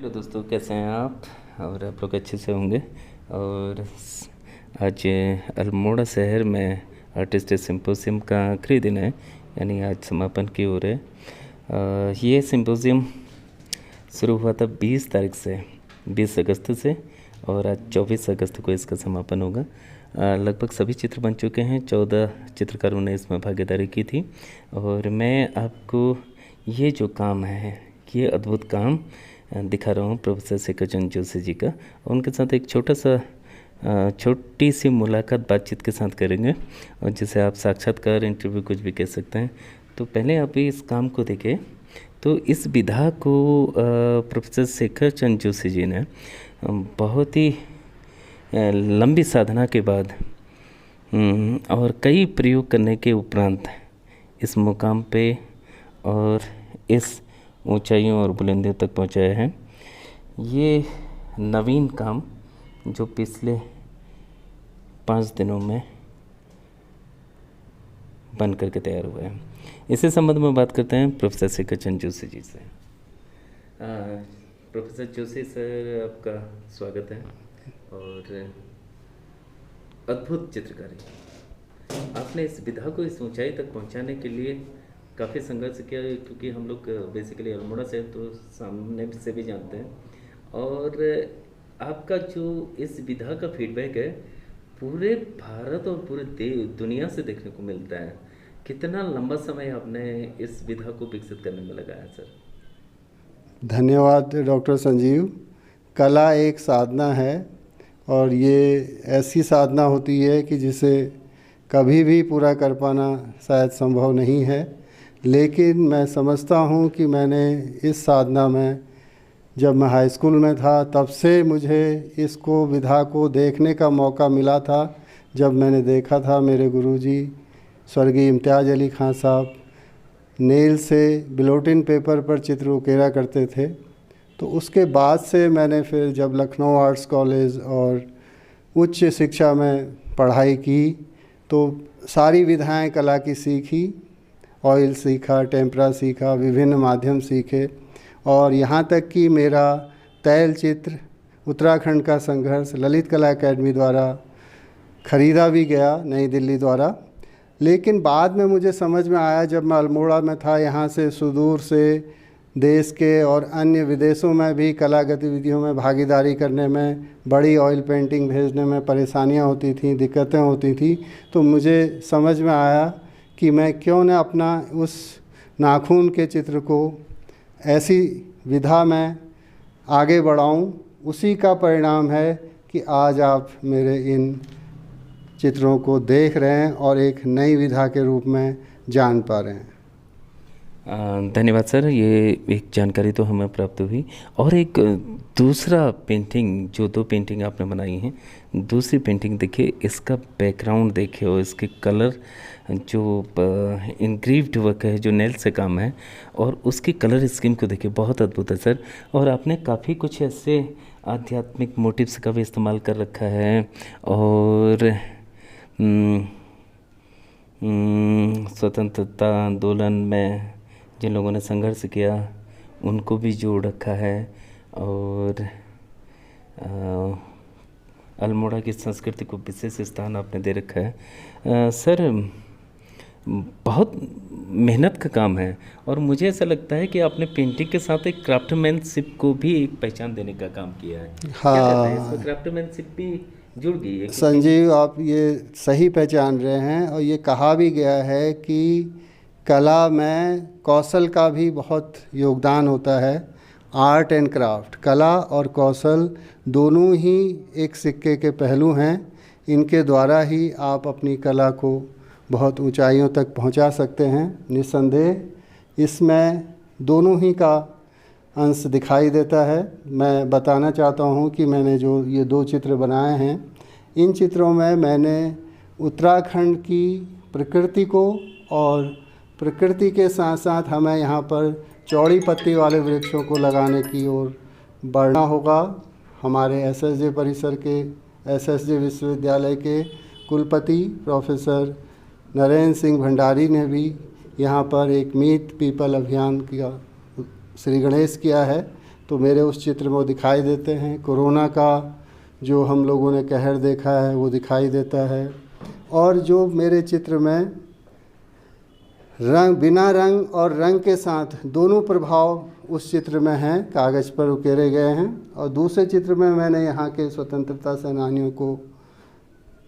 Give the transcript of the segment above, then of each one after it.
Hello दोस्तों, कैसे हैं आप? और आप लोग अच्छे से होंगे। और आज अल्मोड़ा शहर में आर्टिस्ट सिंपोजियम का आखिरी दिन है, यानी आज समापन की ओर है। ये सिंपोजियम शुरू हुआ था 20 तारीख से, 20 अगस्त से, और आज 24 अगस्त को इसका समापन होगा। लगभग सभी चित्र बन चुके हैं। 14 चित्रकारों ने इसमें भागीदारी की थी। और मैं आपको ये जो काम है, ये अद्भुत काम दिखा रहा हूँ प्रोफेसर शेखर चंद्र जोशी जी का। और उनके साथ एक छोटी सी मुलाकात बातचीत के साथ करेंगे, और जिसे आप साक्षात्कार, इंटरव्यू, कुछ भी कह सकते हैं। तो पहले आप इस काम को देखें। तो इस विधा को प्रोफेसर शेखर चंद्र जोशी जी ने बहुत ही लंबी साधना के बाद और कई प्रयोग करने के उपरांत इस मुकाम पे और इस ऊंचाइयों और बुलंदियों तक पहुंचाया है। ये नवीन काम जो पिछले 5 दिनों में बन करके तैयार हुआ है। इसी संबंध में बात करते हैं प्रोफेसर शेखर चंद्र जोशी जी से। प्रोफेसर जोशी सर, आपका स्वागत है। और अद्भुत चित्रकारी, आपने इस विधा को इस ऊंचाई तक पहुंचाने के लिए काफ़ी संघर्ष किया, क्योंकि हम लोग बेसिकली अल्मोड़ा से तो सामने से भी जानते हैं। और आपका जो इस विधा का फीडबैक है, पूरे भारत और पूरे दुनिया से देखने को मिलता है। कितना लंबा समय आपने इस विधा को विकसित करने में लगाया सर? धन्यवाद डॉक्टर संजीव। कला एक साधना है, और ये ऐसी साधना होती है कि जिसे कभी भी पूरा कर पाना शायद संभव नहीं है। लेकिन मैं समझता हूँ कि मैंने इस साधना में, जब मैं हाई स्कूल में था तब से मुझे इसको विधा को देखने का मौका मिला था। जब मैंने देखा था मेरे गुरुजी स्वर्गीय इम्तियाज़ अली खान साहब नेल से बिलोटिन पेपर पर चित्र उकेरा करते थे, तो उसके बाद से मैंने फिर जब लखनऊ आर्ट्स कॉलेज और उच्च शिक्षा में पढ़ाई की तो सारी विधाएं कला की सीखी। ऑयल सीखा, टेम्परा सीखा, विभिन्न माध्यम सीखे, और यहाँ तक कि मेरा तैल चित्र उत्तराखंड का संघर्ष ललित कला अकेडमी द्वारा खरीदा भी गया, नई दिल्ली द्वारा। लेकिन बाद में मुझे समझ में आया, जब मैं अल्मोड़ा में था, यहाँ से सुदूर से देश के और अन्य विदेशों में भी कला गतिविधियों में भागीदारी करने में, बड़ी ऑयल पेंटिंग भेजने में परेशानियाँ होती थीं, दिक्कतें होती थी। तो मुझे समझ में आया कि मैं क्यों न अपना उस नाखून के चित्र को ऐसी विधा में आगे बढ़ाऊं। उसी का परिणाम है कि आज आप मेरे इन चित्रों को देख रहे हैं और एक नई विधा के रूप में जान पा रहे हैं। धन्यवाद सर, ये एक जानकारी तो हमें प्राप्त हुई। और एक दूसरा पेंटिंग, जो 2 पेंटिंग आपने बनाई हैं, दूसरी पेंटिंग देखिए, इसका बैकग्राउंड देखिए और इसके कलर, जो इंग्रीव्ड वर्क है, जो नेल से काम है, और उसकी कलर स्कीम को देखिए, बहुत अद्भुत है सर। और आपने काफ़ी कुछ ऐसे आध्यात्मिक मोटिव्स का भी इस्तेमाल कर रखा है, और स्वतंत्रता आंदोलन में जिन लोगों ने संघर्ष किया उनको भी जोड़ रखा है, और अल्मोड़ा की संस्कृति को विशेष स्थान आपने दे रखा है। सर, बहुत मेहनत का काम है, और मुझे ऐसा लगता है कि आपने पेंटिंग के साथ एक क्राफ्टमैनशिप को भी एक पहचान देने का काम किया है। क्या कहते हैं, इसमें क्राफ्टमैनशिप भी जुड़ गई है? संजीव, आप ये सही पहचान रहे हैं। और ये कहा भी गया है कि कला में कौशल का भी बहुत योगदान होता है। आर्ट एंड क्राफ्ट, कला और कौशल दोनों ही एक सिक्के के पहलू हैं। इनके द्वारा ही आप अपनी कला को बहुत ऊंचाइयों तक पहुंचा सकते हैं। निस्संदेह इसमें दोनों ही का अंश दिखाई देता है। मैं बताना चाहता हूं कि मैंने जो ये 2 चित्र बनाए हैं, इन चित्रों में मैंने उत्तराखंड की प्रकृति को, और प्रकृति के साथ साथ हमें यहाँ पर चौड़ी पत्ती वाले वृक्षों को लगाने की ओर बढ़ना होगा। हमारे एसएसजे परिसर के, एसएसजे विश्वविद्यालय के कुलपति प्रोफेसर नरेंद्र सिंह भंडारी ने भी यहाँ पर एक मीट पीपल अभियान का श्री गणेश किया है। तो मेरे उस चित्र में वो दिखाई देते हैं। कोरोना का जो हम लोगों ने कहर देखा है वो दिखाई देता है। और जो मेरे चित्र में रंग, बिना रंग और रंग के साथ दोनों प्रभाव उस चित्र में हैं, कागज़ पर उकेरे गए हैं। और दूसरे चित्र में मैंने यहाँ के स्वतंत्रता सेनानियों को,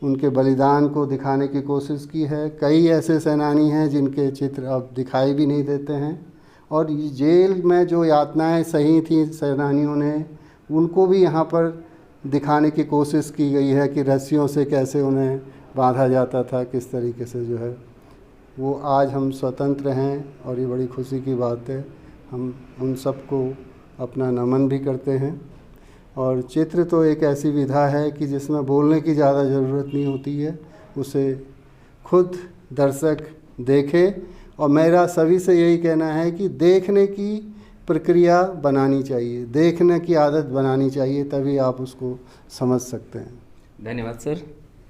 उनके बलिदान को दिखाने की कोशिश की है। कई ऐसे सेनानी हैं जिनके चित्र अब दिखाई भी नहीं देते हैं, और जेल में जो यातनाएं सही थी सेनानियों ने, उनको भी यहाँ पर दिखाने की कोशिश की गई है कि रस्सियों से कैसे उन्हें बांधा जाता था, किस तरीके से जो है वो। आज हम स्वतंत्र हैं और ये बड़ी खुशी की बात है। हम उन सबको अपना नमन भी करते हैं। और चित्र तो एक ऐसी विधा है कि जिसमें बोलने की ज़्यादा ज़रूरत नहीं होती है, उसे खुद दर्शक देखे। और मेरा सभी से यही कहना है कि देखने की प्रक्रिया बनानी चाहिए, देखने की आदत बनानी चाहिए, तभी आप उसको समझ सकते हैं। धन्यवाद सर।